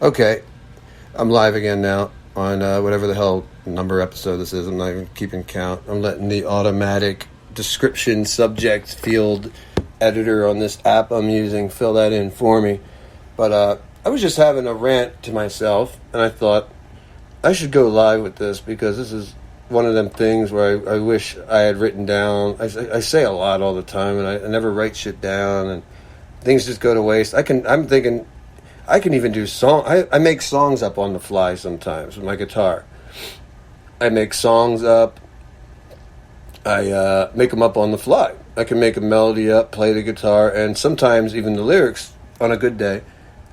Okay, I'm live again now on whatever the hell number episode this is. I'm not even keeping count. I'm letting the automatic description subject field editor on this app I'm using fill that in for me. But I was just having a rant to myself, and I thought I should go live with this because this is one of them things where I wish I had written down. I say a lot all the time, and I never write shit down, and things just go to waste. I'm thinking I can even do song. I make songs up on the fly sometimes with my guitar. I make songs up. I make them up on the fly. I can make a melody up, play the guitar, and sometimes even the lyrics on a good day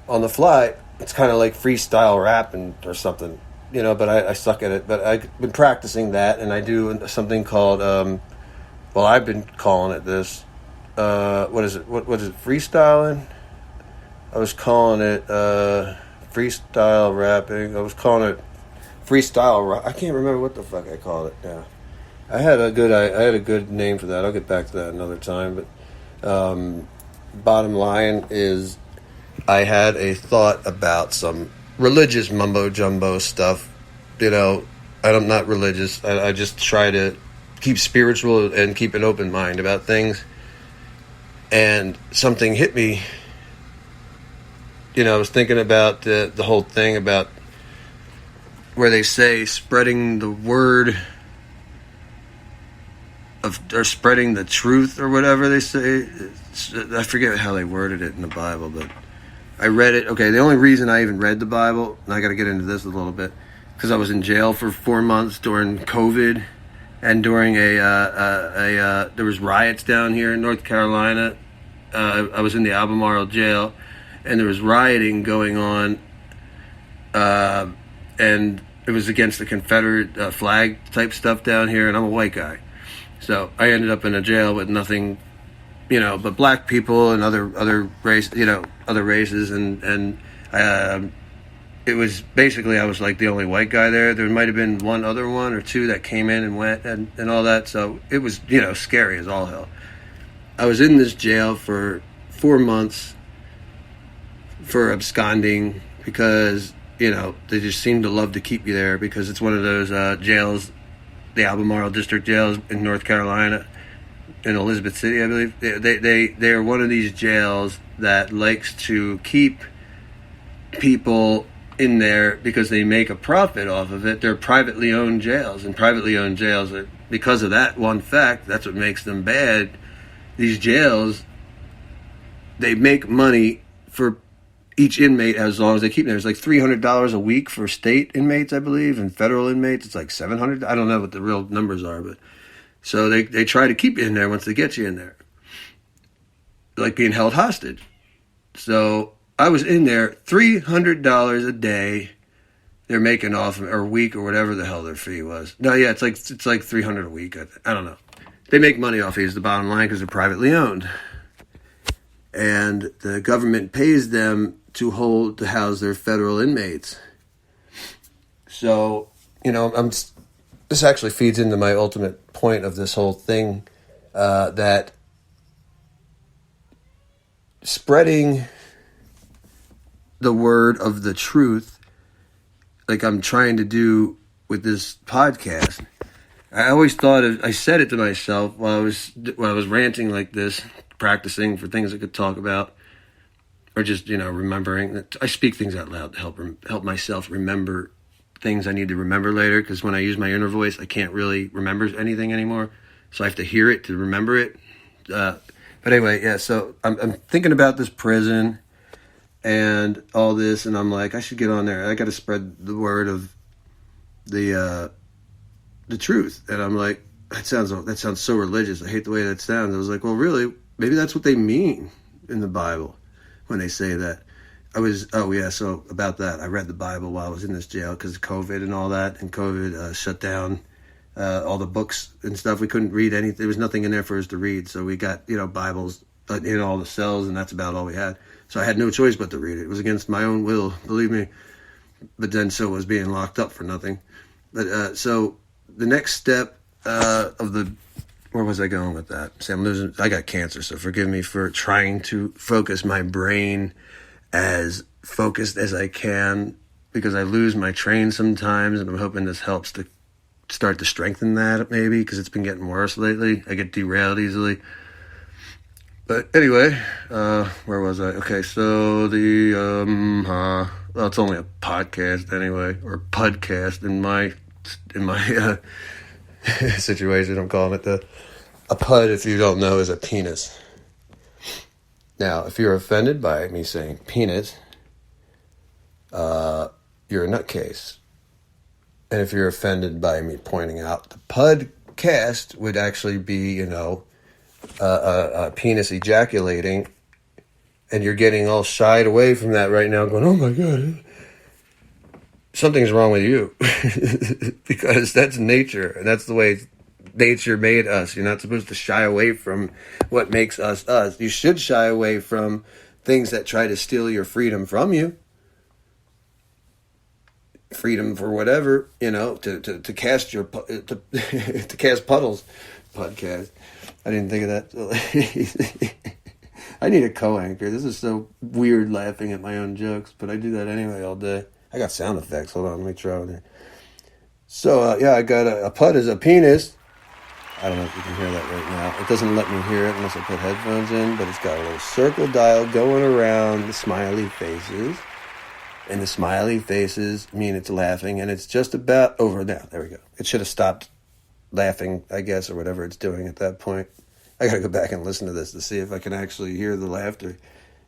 on the fly. It's kind of like freestyle rapping or something, you know, but I suck at it. But I've been practicing that, and I do something called, I've been calling it this. What is it? What is it? Freestyling? I was calling it freestyle rapping. I was calling it freestyle. I can't remember what the fuck I called it now. I had a good name for that. I'll get back to that another time. But bottom line is, I had a thought about some religious mumbo jumbo stuff. You know, I'm not religious. I just try to keep spiritual and keep an open mind about things. And something hit me. You know, I was thinking about the whole thing about where they say spreading the word or spreading the truth or whatever they say. I forget how they worded it in the Bible, but I read it. Okay, the only reason I even read the Bible, and I got to get into this a little bit, because I was in jail for 4 months during COVID, and during there was riots down here in North Carolina. I was in the Albemarle jail, and there was rioting going on, and it was against the Confederate flag type stuff down here, and I'm a white guy. So I ended up in a jail with nothing, you know, but black people and other races, and it was basically I was like the only white guy there. There might have been one other one or two that came in and went and all that. So it was, you know, scary as all hell. I was in this jail for 4 months for absconding because, you know, they just seem to love to keep you there because it's one of those jails, the Albemarle District jails in North Carolina, in Elizabeth City, I believe. They're one of these jails that likes to keep people in there because they make a profit off of it. They're privately owned jails, and privately owned jails, because of that one fact, that's what makes them bad. These jails, they make money for each inmate as long as they keep them there. It's like $300 a week for state inmates, I believe, and federal inmates, it's like $700. I don't know what the real numbers are, but so they try to keep you in there once they get you in there, like being held hostage. So I was in there, $300 a day. They're making off, or a week, or whatever the hell their fee was. No, yeah, it's like $300 a week. I don't know. They make money off these, the bottom line, because they're privately owned. And the government pays them to house their federal inmates. So, you know, this actually feeds into my ultimate point of this whole thing, that spreading the word of the truth, like I'm trying to do with this podcast. I always thought I said it to myself while I was ranting like this, practicing for things I could talk about, or just, you know, remembering that I speak things out loud to help myself remember things I need to remember later, because when I use my inner voice, I can't really remember anything anymore, so I have to hear it to remember it. But anyway, yeah, so I'm thinking about this prison and all this, and I'm like, I should get on there. I got to spread the word of the truth. And I'm like, that sounds so religious. I hate the way that sounds. I was like, well, really, maybe that's what they mean in the Bible when they say that. So about that, I read the Bible while I was in this jail because of COVID and all that, and COVID shut down all the books and stuff. We couldn't read anything. There was nothing in there for us to read, so we got, you know, Bibles in all the cells, and that's about all we had. So I had no choice but to read it. It was against my own will, believe me. But then so was being locked up for nothing. But so the next step where was I going with that? See, I got cancer, so forgive me for trying to focus my brain as focused as I can, because I lose my train sometimes, and I'm hoping this helps to start to strengthen that, maybe, because it's been getting worse lately. I get derailed easily. But anyway, where was I? Okay, so well, it's only a podcast anyway, or Pudcast in my situation. I'm calling it a pud, if you don't know, is a penis. Now, if you're offended by me saying penis, you're a nutcase. And if you're offended by me pointing out the Pudcast would actually be, a penis ejaculating, and you're getting all shied away from that right now, going, oh my God, something's wrong with you. Because that's nature, and that's the way nature made us. You're not supposed to shy away from what makes us us. You should shy away from things that try to steal your freedom from you. Freedom for whatever, to cast to cast puddles. Podcast. I didn't think of that. I need a co-anchor. This is so weird, laughing at my own jokes, but I do that anyway all day. I got sound effects. Hold on, let me try one here. So, I got a pud is a penis. I don't know if you can hear that right now. It doesn't let me hear it unless I put headphones in, but it's got a little circle dial going around the smiley faces. And the smiley faces mean it's laughing, and it's just about over now. There we go. It should have stopped laughing, I guess, or whatever it's doing at that point. I gotta go back and listen to this to see if I can actually hear the laughter.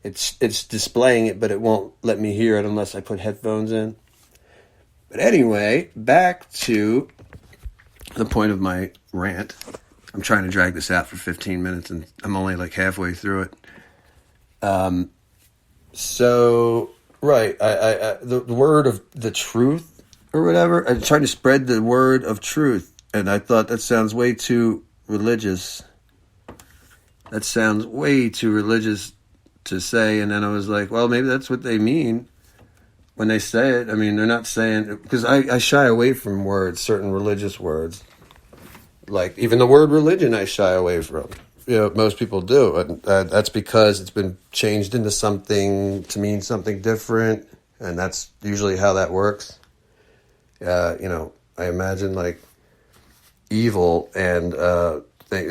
It's displaying it, but it won't let me hear it unless I put headphones in. But anyway, back to the point of my rant. I'm trying to drag this out for 15 minutes, and I'm only like halfway through it. Right, the word of the truth or whatever. I'm trying to spread the word of truth, and I thought that sounds way too religious. That sounds way too religious to say, and then I was like, well, maybe that's what they mean when they say it. I mean, they're not saying, because I shy away from words, certain religious words. Like, even the word religion I shy away from. Most people do, and that's because it's been changed into something to mean something different, and that's usually how that works. I imagine like evil and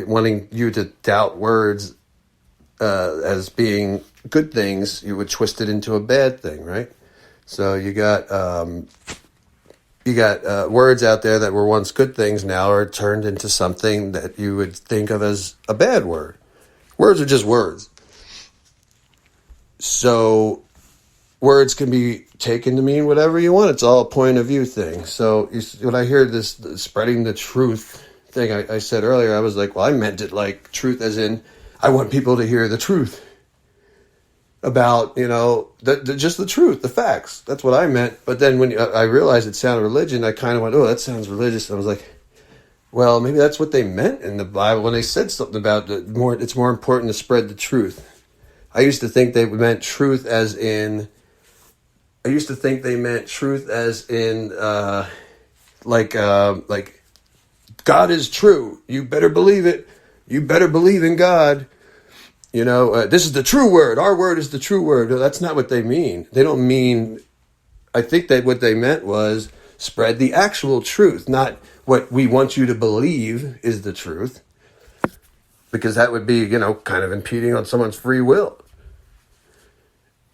wanting you to doubt words as being good things, you would twist it into a bad thing, right? So you got words out there that were once good things now are turned into something that you would think of as a bad word. Words are just words. So words can be taken to mean whatever you want. It's all a point of view thing. So when I hear this spreading the truth thing I said earlier, I was like, well, I meant it like truth as in I want people to hear the truth about, just the truth, the facts. That's what I meant. But then when I realized it sounded religion, I kind of went, oh, that sounds religious. And I was like, well, maybe that's what they meant in the Bible when they said something about it's more important to spread the truth. I used to think they meant truth as in, like God is true. You better believe it. You better believe in God. This is the true word. Our word is the true word. No, that's not what they mean. They don't mean, I think that what they meant was spread the actual truth, not what we want you to believe is the truth. Because that would be, kind of impeding on someone's free will.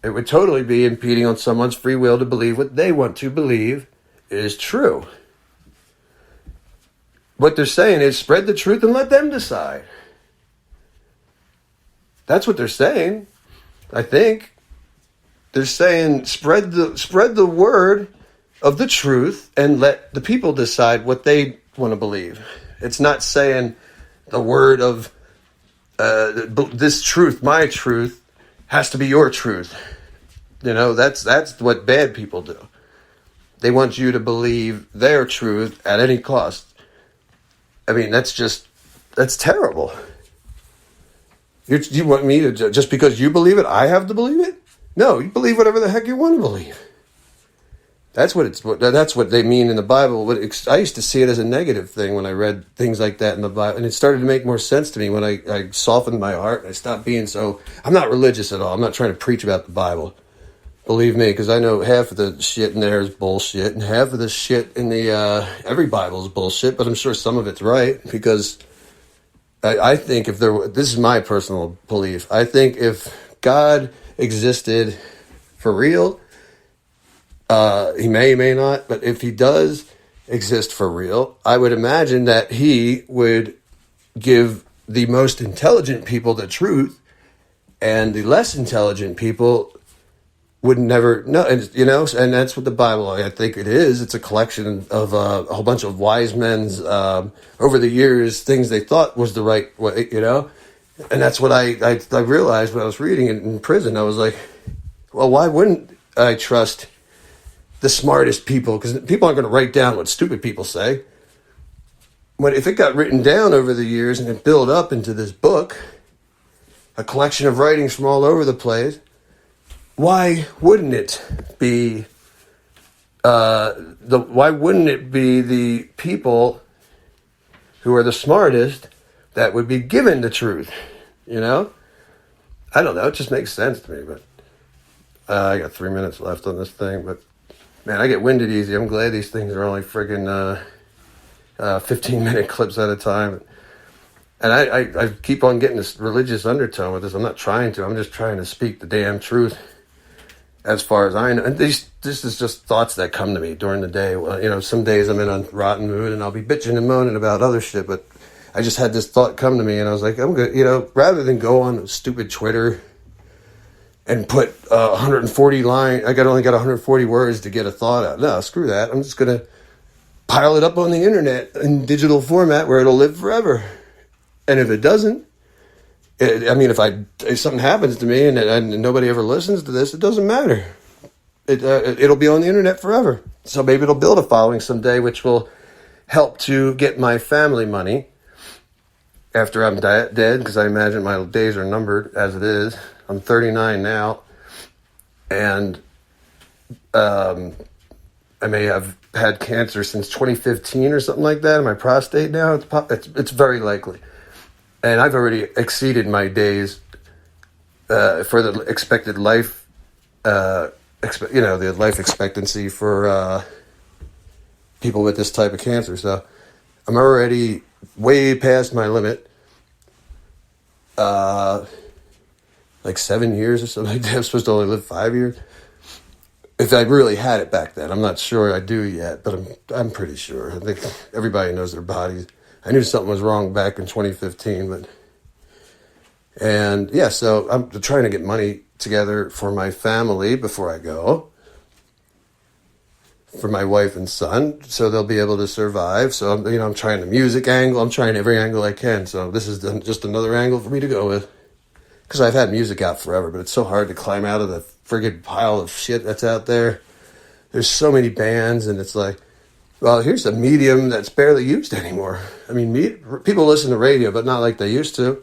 It would totally be impeding on someone's free will to believe what they want to believe is true. What they're saying is spread the truth and let them decide. That's what they're saying, I think. They're saying spread the word of the truth and let the people decide what they want to believe. It's not saying the word of this truth, my truth, has to be your truth. That's what bad people do. They want you to believe their truth at any cost. I mean, that's terrible. You want me to, just because you believe it, I have to believe it? No, you believe whatever the heck you want to believe. That's what they mean in the Bible. I used to see it as a negative thing when I read things like that in the Bible, and it started to make more sense to me when I softened my heart. I stopped being I'm not religious at all. I'm not trying to preach about the Bible. Believe me, because I know half of the shit in there is bullshit, and half of the shit in the every Bible is bullshit. But I'm sure some of it's right, because I think if this is my personal belief. I think if God existed for real, he may not, but if he does exist for real, I would imagine that he would give the most intelligent people the truth, and the less intelligent people would never know. And and that's what the Bible, I think it is. It's a collection of a whole bunch of wise men's over the years, things they thought was the right way, and that's what I realized when I was reading it in prison. I was like, well, why wouldn't I trust the smartest people? Because people aren't going to write down what stupid people say. If it got written down over the years and it built up into this book, a collection of writings from all over the place, why wouldn't it be the people who are the smartest that would be given the truth? I don't know. It just makes sense to me. But I got 3 minutes left on this thing. But man, I get winded easy. I'm glad these things are only friggin' 15-minute clips at a time. And I keep on getting this religious undertone with this. I'm not trying to. I'm just trying to speak the damn truth. As far as I know, and this is just thoughts that come to me during the day. Well, some days I'm in a rotten mood and I'll be bitching and moaning about other shit, but I just had this thought come to me and I was like, I'm good, rather than go on stupid Twitter and put 140 line, only got 140 words to get a thought out. No, screw that. I'm just going to pile it up on the internet in digital format where it'll live forever. And if it doesn't, if something happens to me and nobody ever listens to this, it doesn't matter. It'll be on the internet forever. So maybe it'll build a following someday, which will help to get my family money after I'm dead, because I imagine my days are numbered as it is. I'm 39 now, and I may have had cancer since 2015 or something like that in my prostate now. It's very likely. And I've already exceeded my days for the expected life, the life expectancy for people with this type of cancer. So I'm already way past my limit, like 7 years or something like that. I'm supposed to only live 5 years. If I really had it back then, I'm not sure I do yet, but I'm pretty sure. I think everybody knows their bodies. I knew something was wrong back in 2015, so I'm trying to get money together for my family before I go, for my wife and son, so they'll be able to survive. So I'm trying the music angle. I'm trying every angle I can. So this is just another angle for me to go with, because I've had music out forever, but it's so hard to climb out of the friggin' pile of shit that's out there. There's so many bands, and it's like, well, here's a medium that's barely used anymore. I mean, people listen to radio, but not like they used to.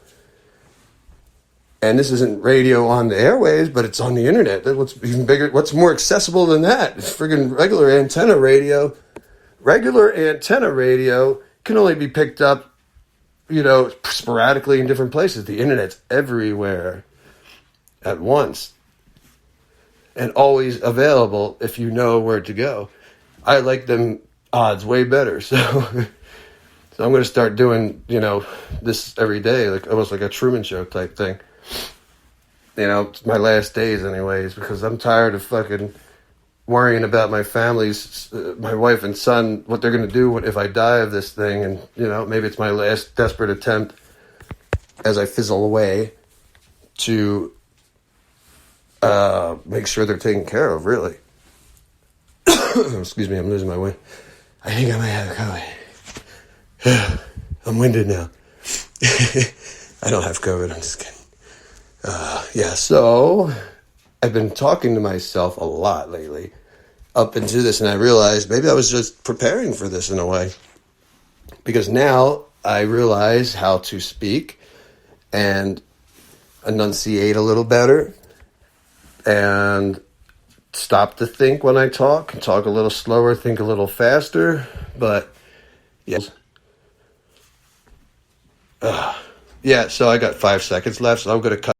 And this isn't radio on the airwaves, but it's on the internet. What's even bigger? What's more accessible than that? It's friggin' regular antenna radio. Regular antenna radio can only be picked up, sporadically in different places. The internet's everywhere at once, and always available if you know where to go. I like them odds way better. So I'm going to start doing, this every day, like almost like a Truman Show type thing. It's my last days anyways, because I'm tired of fucking worrying about my family's, my wife and son, what they're going to do if I die of this thing. And, maybe it's my last desperate attempt as I fizzle away to make sure they're taken care of, really. Excuse me, I'm losing my wind. I think I might have COVID. I'm winded now. I don't have COVID, I'm just kidding. So I've been talking to myself a lot lately up into this, and I realized maybe I was just preparing for this in a way. Because now I realize how to speak and enunciate a little better and stop to think when I talk a little slower, think a little faster. But so I got 5 seconds left, so I'm going to cut